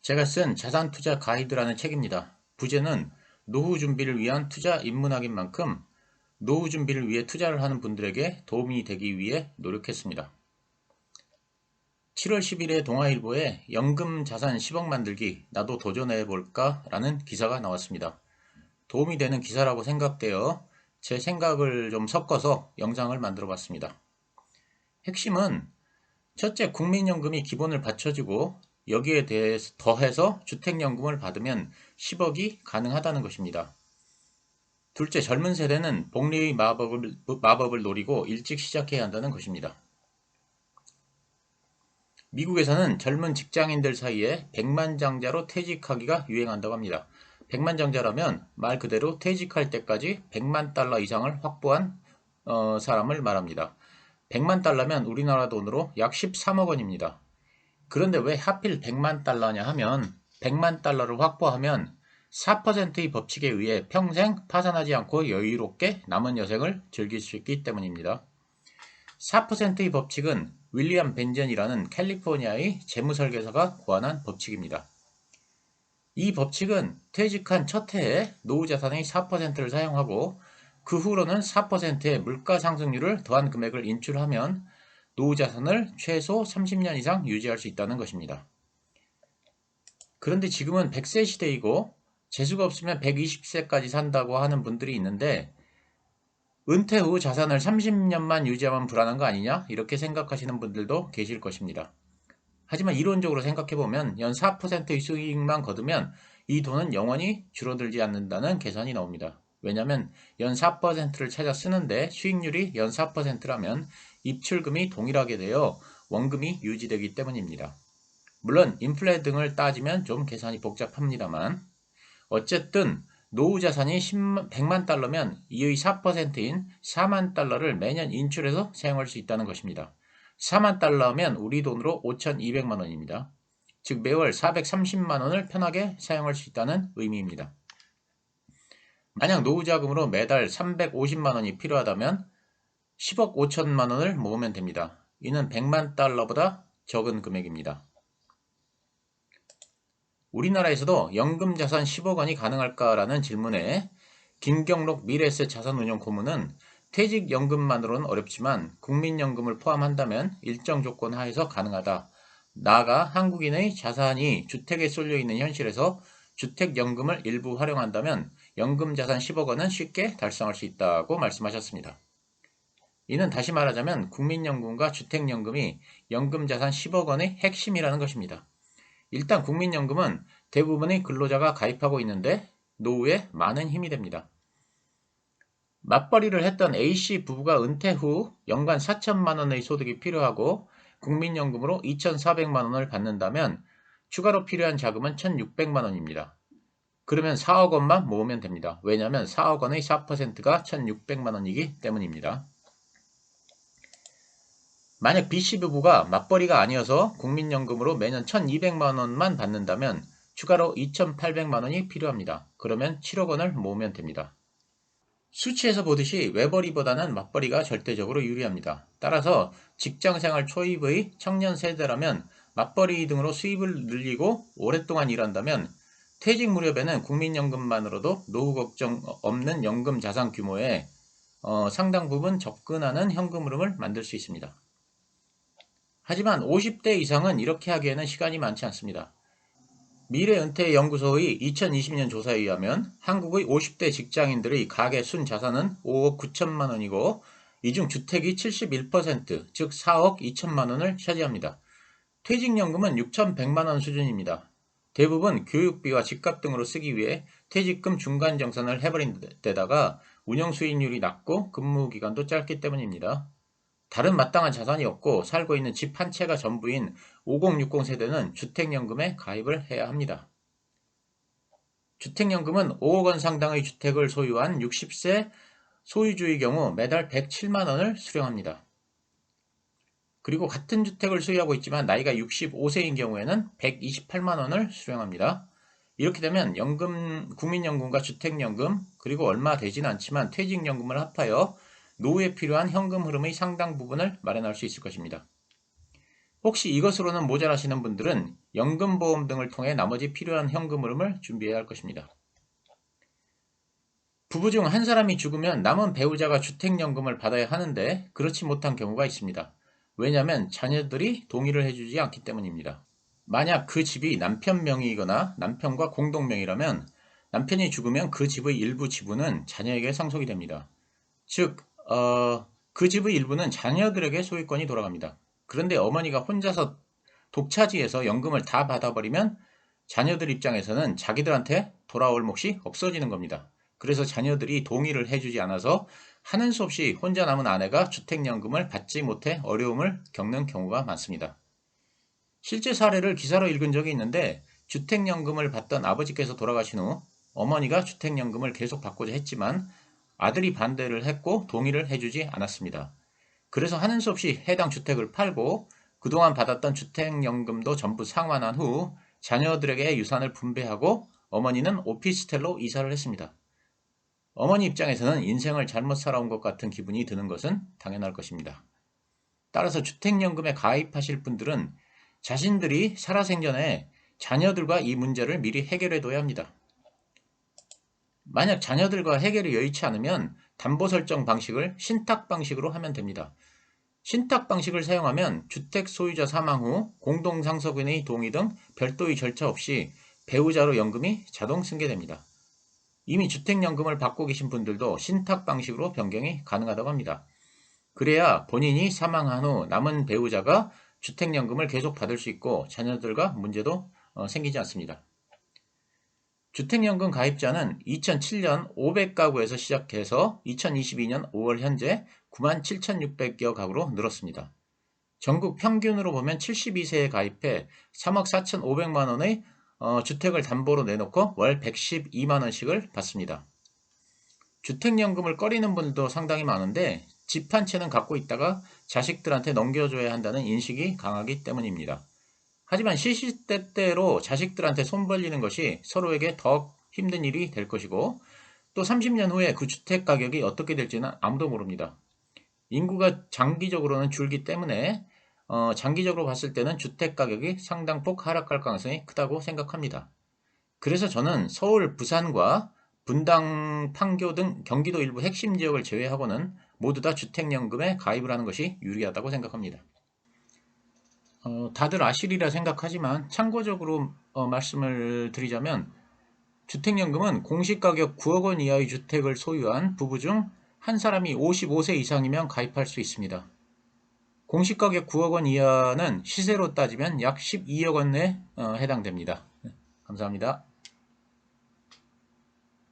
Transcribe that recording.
제가 쓴 자산투자 가이드라는 책입니다. 부제는 노후 준비를 위한 투자 입문학인 만큼 노후 준비를 위해 투자를 하는 분들에게 도움이 되기 위해 노력했습니다. 7월 10일에 동아일보에 연금 자산 10억 만들기 나도 도전해볼까 라는 기사가 나왔습니다. 도움이 되는 기사라고 생각되어 제 생각을 좀 섞어서 영상을 만들어 봤습니다. 핵심은 첫째, 국민연금이 기본을 받쳐주고 여기에 대해서 더해서 주택연금을 받으면 10억이 가능하다는 것입니다. 둘째, 젊은 세대는 복리의 마법을 노리고 일찍 시작해야 한다는 것입니다. 미국에서는 젊은 직장인들 사이에 백만장자로 퇴직하기가 유행한다고 합니다. 백만장자라면 말 그대로 퇴직할 때까지 100만 달러 이상을 확보한 사람을 말합니다. 100만 달러면 우리나라 돈으로 약 13억 원입니다. 그런데 왜 하필 100만 달러냐 하면 100만 달러를 확보하면 4%의 법칙에 의해 평생 파산하지 않고 여유롭게 남은 여생을 즐길 수 있기 때문입니다. 4%의 법칙은 윌리엄 벤전이라는 캘리포니아의 재무설계사가 고안한 법칙입니다. 이 법칙은 퇴직한 첫 해에 노후자산의 4%를 사용하고 그 후로는 4%의 물가상승률을 더한 금액을 인출하면 노후자산을 최소 30년 이상 유지할 수 있다는 것입니다. 그런데 지금은 100세 시대이고 재수가 없으면 120세까지 산다고 하는 분들이 있는데 은퇴 후 자산을 30년만 유지하면 불안한 거 아니냐? 이렇게 생각하시는 분들도 계실 것입니다. 하지만 이론적으로 생각해보면 연 4%의 수익만 거두면 이 돈은 영원히 줄어들지 않는다는 계산이 나옵니다. 왜냐하면 연 4%를 찾아 쓰는데 수익률이 연 4%라면 입출금이 동일하게 되어 원금이 유지되기 때문입니다. 물론 인플레 등을 따지면 좀 계산이 복잡합니다만 어쨌든 노후 자산이 100만 달러면 이의 4%인 4만 달러를 매년 인출해서 사용할 수 있다는 것입니다. 4만 달러면 우리 돈으로 5,200만 원입니다. 즉 매월 430만 원을 편하게 사용할 수 있다는 의미입니다. 만약 노후 자금으로 매달 350만 원이 필요하다면 10억 5천만 원을 모으면 됩니다. 이는 100만 달러보다 적은 금액입니다. 우리나라에서도 연금자산 10억 원이 가능할까라는 질문에 김경록 미래에셋 자산운용 고문은 퇴직연금만으로는 어렵지만 국민연금을 포함한다면 일정 조건 하에서 가능하다. 나아가 한국인의 자산이 주택에 쏠려 있는 현실에서 주택연금을 일부 활용한다면 연금자산 10억 원은 쉽게 달성할 수 있다고 말씀하셨습니다. 이는 다시 말하자면 국민연금과 주택연금이 연금자산 10억 원의 핵심이라는 것입니다. 일단 국민연금은 대부분의 근로자가 가입하고 있는데 노후에 많은 힘이 됩니다. 맞벌이를 했던 A씨 부부가 은퇴 후 연간 4천만 원의 소득이 필요하고 국민연금으로 2,400만 원을 받는다면 추가로 필요한 자금은 1,600만 원입니다. 그러면 4억 원만 모으면 됩니다. 왜냐하면 4억 원의 4%가 1,600만 원이기 때문입니다. 만약 B씨 부부가 맞벌이가 아니어서 국민연금으로 매년 1,200만 원만 받는다면 추가로 2,800만 원이 필요합니다. 그러면 7억 원을 모으면 됩니다. 수치에서 보듯이 외벌이보다는 맞벌이가 절대적으로 유리합니다. 따라서 직장생활 초입의 청년 세대라면 맞벌이 등으로 수입을 늘리고 오랫동안 일한다면 퇴직 무렵에는 국민연금만으로도 노후 걱정 없는 연금 자산 규모에 상당 부분 접근하는 현금 흐름을 만들 수 있습니다. 하지만 50대 이상은 이렇게 하기에는 시간이 많지 않습니다. 미래은퇴연구소의 2020년 조사에 의하면 한국의 50대 직장인들의 가계 순자산은 5억 9천만 원이고 이 중 주택이 71%, 즉 4억 2천만 원을 차지합니다. 퇴직연금은 6,100만 원 수준입니다. 대부분 교육비와 집값 등으로 쓰기 위해 퇴직금 중간정산을 해버린 데다가 운영수익률이 낮고 근무기간도 짧기 때문입니다. 다른 마땅한 자산이 없고 살고 있는 집 한 채가 전부인 5060 세대는 주택연금에 가입을 해야 합니다. 주택연금은 5억 원 상당의 주택을 소유한 60세 소유주의 경우 매달 107만 원을 수령합니다. 그리고 같은 주택을 소유하고 있지만 나이가 65세인 경우에는 128만 원을 수령합니다. 이렇게 되면 국민연금과 주택연금, 그리고 얼마 되지는 않지만 퇴직연금을 합하여 노후에 필요한 현금 흐름의 상당 부분을 마련할 수 있을 것입니다. 혹시 이것으로는 모자라시는 분들은 연금보험 등을 통해 나머지 필요한 현금 흐름을 준비해야 할 것입니다. 부부 중 한 사람이 죽으면 남은 배우자가 주택연금을 받아야 하는데 그렇지 못한 경우가 있습니다. 왜냐하면 자녀들이 동의를 해주지 않기 때문입니다. 만약 그 집이 남편 명의이거나 남편과 공동명의라면 남편이 죽으면 그 집의 일부 지분은 자녀에게 상속이 됩니다. 즉, 그 집의 일부는 자녀들에게 소유권이 돌아갑니다. 그런데 어머니가 혼자서 독차지해서 연금을 다 받아버리면 자녀들 입장에서는 자기들한테 돌아올 몫이 없어지는 겁니다. 그래서 자녀들이 동의를 해주지 않아서 하는 수 없이 혼자 남은 아내가 주택연금을 받지 못해 어려움을 겪는 경우가 많습니다. 실제 사례를 기사로 읽은 적이 있는데 주택연금을 받던 아버지께서 돌아가신 후 어머니가 주택연금을 계속 받고자 했지만 아들이 반대를 했고 동의를 해주지 않았습니다. 그래서 하는 수 없이 해당 주택을 팔고 그동안 받았던 주택연금도 전부 상환한 후 자녀들에게 유산을 분배하고 어머니는 오피스텔로 이사를 했습니다. 어머니 입장에서는 인생을 잘못 살아온 것 같은 기분이 드는 것은 당연할 것입니다. 따라서 주택연금에 가입하실 분들은 자신들이 살아생전에 자녀들과 이 문제를 미리 해결해 둬야 합니다. 만약 자녀들과 해결이 여의치 않으면 담보 설정 방식을 신탁 방식으로 하면 됩니다. 신탁 방식을 사용하면 주택 소유자 사망 후 공동상속인의 동의 등 별도의 절차 없이 배우자로 연금이 자동 승계됩니다. 이미 주택연금을 받고 계신 분들도 신탁 방식으로 변경이 가능하다고 합니다. 그래야 본인이 사망한 후 남은 배우자가 주택연금을 계속 받을 수 있고 자녀들과 문제도 생기지 않습니다. 주택연금 가입자는 2007년 500가구에서 시작해서 2022년 5월 현재 97,600여 가구로 늘었습니다. 전국 평균으로 보면 72세에 가입해 3억 4,500만 원의 주택을 담보로 내놓고 월 112만 원씩을 받습니다. 주택연금을 꺼리는 분들도 상당히 많은데 집 한 채는 갖고 있다가 자식들한테 넘겨줘야 한다는 인식이 강하기 때문입니다. 하지만 시시때때로 자식들한테 손 벌리는 것이 서로에게 더 힘든 일이 될 것이고 또 30년 후에 그 주택 가격이 어떻게 될지는 아무도 모릅니다. 인구가 장기적으로는 줄기 때문에 장기적으로 봤을 때는 주택 가격이 상당폭 하락할 가능성이 크다고 생각합니다. 그래서 저는 서울, 부산과 분당, 판교 등 경기도 일부 핵심 지역을 제외하고는 모두 다 주택연금에 가입을 하는 것이 유리하다고 생각합니다. 다들 아시리라 생각하지만 참고적으로 말씀을 드리자면 주택연금은 공시가격 9억 원 이하의 주택을 소유한 부부 중 한 사람이 55세 이상이면 가입할 수 있습니다. 공시가격 9억 원 이하는 시세로 따지면 약 12억 원에 해당됩니다. 감사합니다.